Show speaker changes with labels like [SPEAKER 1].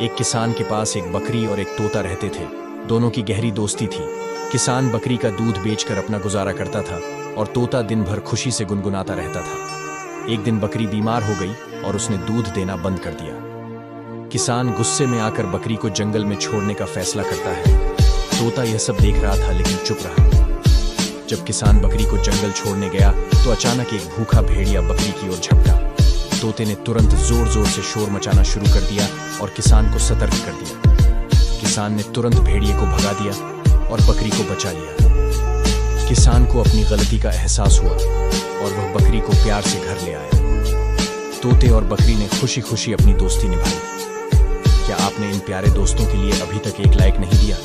[SPEAKER 1] एक किसान के पास एक बकरी और एक तोता रहते थे। दोनों की गहरी दोस्ती थी। किसान बकरी का दूध बेचकर अपना गुजारा करता था और तोता दिन भर खुशी से गुनगुनाता रहता था। एक दिन बकरी बीमार हो गई और उसने दूध देना बंद कर दिया। किसान गुस्से में आकर बकरी को जंगल में छोड़ने का फैसला करता है। तोता यह सब देख रहा था लेकिन चुप रहा। जब किसान बकरी को जंगल छोड़ने गया तो अचानक एक भूखा भेड़िया बकरी की ओर झपटा। तोते ने तुरंत जोर जोर से शोर मचाना शुरू कर दिया और किसान को सतर्क कर दिया। किसान ने तुरंत भेड़िए को भगा दिया और बकरी को बचा लिया। किसान को अपनी गलती का एहसास हुआ और वह बकरी को प्यार से घर ले आया। तोते और बकरी ने खुशी खुशी अपनी दोस्ती निभाई। क्या आपने इन प्यारे दोस्तों के लिए अभी तक एक लाइक नहीं दिया?